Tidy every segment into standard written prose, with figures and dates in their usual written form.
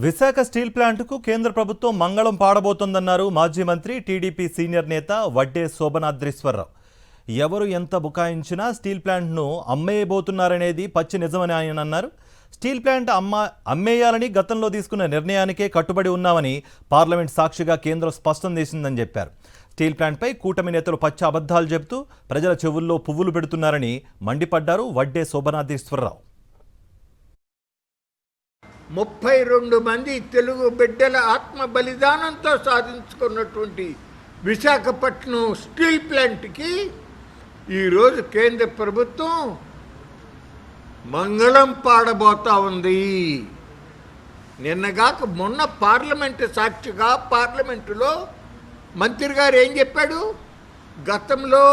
Visakha steel ప్లాంట్కు కేంద్ర ప్రభుత్వం మంగళం పాడబోతోందన్నారు మాజీ మంత్రి టీడీపీ సీనియర్ నేత వడ్డే శోభనాద్రీశ్వరరావు. ఎవరు ఎంత బుకాయించినా స్టీల్ ప్లాంట్ను అమ్మేయబోతున్నారనేది పచ్చి నిజమని ఆయన అన్నారు. స్టీల్ ప్లాంట్ అమ్మేయాలని గతంలో తీసుకున్న నిర్ణయానికే కట్టుబడి ఉన్నామని పార్లమెంట్ సాక్షిగా కేంద్రం స్పష్టం చేసిందని చెప్పారు. స్టీల్ ప్లాంట్పై కూటమి నేతలు పచ్చి అబద్ధాలు చెబుతూ ప్రజల చెవుల్లో పువ్వులు పెడుతున్నారని మండిపడ్డారు వడ్డే శోభనాద్రీశ్వరరావు. 32 మంది తెలుగు బిడ్డల ఆత్మ బలిదానంతో సాధించుకున్నటువంటి విశాఖపట్నం స్టీల్ ప్లాంట్కి ఈరోజు కేంద్ర ప్రభుత్వం మంగళం పాడబోతా ఉంది. నిన్నగాక మొన్న పార్లమెంటు సాక్షిగా పార్లమెంటులో మంత్రి గారు ఏం చెప్పాడు? గతంలో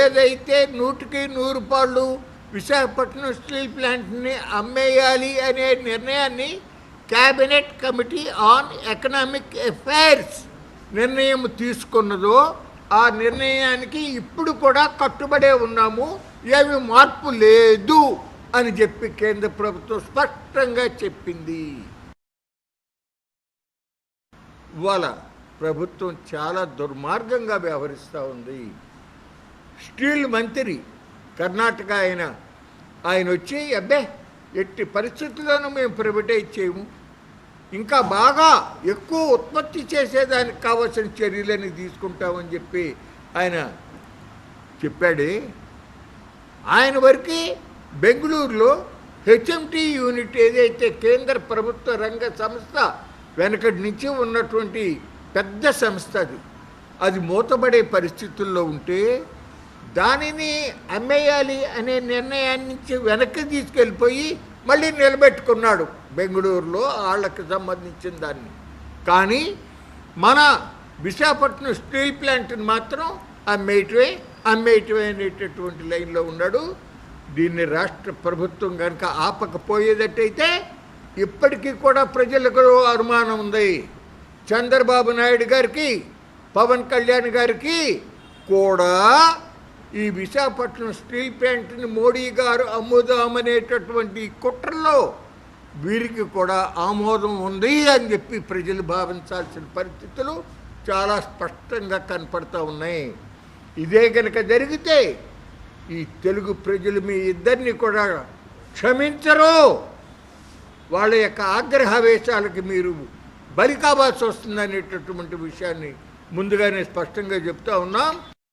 ఏదైతే 100కి 100 పాళ్ళు విశాఖపట్నం స్టీల్ ప్లాంట్ని అమ్మేయాలి అనే నిర్ణయాన్ని cabinet committee on economic affairs నిర్ణయం తీసుకున్నదో ఆ నిర్ణయానికి ఇప్పుడు కూడా కట్టుబడే ఉన్నాము, ఏమి మార్పు లేదు అని చెప్పి కేంద్ర ప్రభుత్వం స్పష్టంగా చెప్పింది. ఇవాళ ప్రభుత్వం చాలా దుర్మార్గంగా వ్యవహరిస్తూ ఉంది. స్టీల్ మంత్రి కర్ణాటక ఆయన వచ్చి అబ్బే ఎట్టి పరిస్థితుల్లోనూ మేము ప్రైవేటైజ్ చేయము, ఇంకా బాగా ఎక్కువ ఉత్పత్తి చేసేదానికి కావాల్సిన చర్యలని తీసుకుంటామని చెప్పి ఆయన చెప్పాడు. ఆయన వరకు బెంగళూరులో హెచ్ఎంటీ యూనిట్ ఏదైతే కేంద్ర ప్రభుత్వ రంగ సంస్థ వెనకటి నుంచి ఉన్నటువంటి పెద్ద సంస్థ అది మూతబడే పరిస్థితుల్లో ఉంటే దానిని అమ్మేయాలి అనే నిర్ణయాన్ని నుంచి వెనక్కి తీసుకెళ్ళిపోయి మళ్ళీ నిలబెట్టుకున్నాడు బెంగళూరులో వాళ్ళకి సంబంధించిన దాన్ని. కానీ మన విశాఖపట్నం స్టీల్ ప్లాంట్ని మాత్రం అమ్మేయటమే అనేటటువంటి లైన్లో ఉన్నాడు. దీన్ని రాష్ట్ర ప్రభుత్వం కనుక ఆపకపోయేటట్టయితే ఇప్పటికీ కూడా ప్రజలకు అనుమానం ఉంది. చంద్రబాబు నాయుడు గారికి, పవన్ కళ్యాణ్ గారికి కూడా ఈ విశాఖపట్నం స్టీల్ ప్లాంట్ని మోడీ గారు అమ్ముదామనేటటువంటి కుట్రలో వీరికి కూడా ఆమోదం ఉంది అని చెప్పి ప్రజలు భావించాల్సిన పరిస్థితులు చాలా స్పష్టంగా కనపడుతూ ఉన్నాయి. ఇదే కనుక జరిగితే ఈ తెలుగు ప్రజలు మీ ఇద్దరిని కూడా క్షమించరు. వాళ్ళ యొక్క ఆగ్రహావేశాలకి మీరు బలి కావాల్సి వస్తుందనేటటువంటి విషయాన్ని ముందుగానే స్పష్టంగా చెప్తా ఉన్నాం.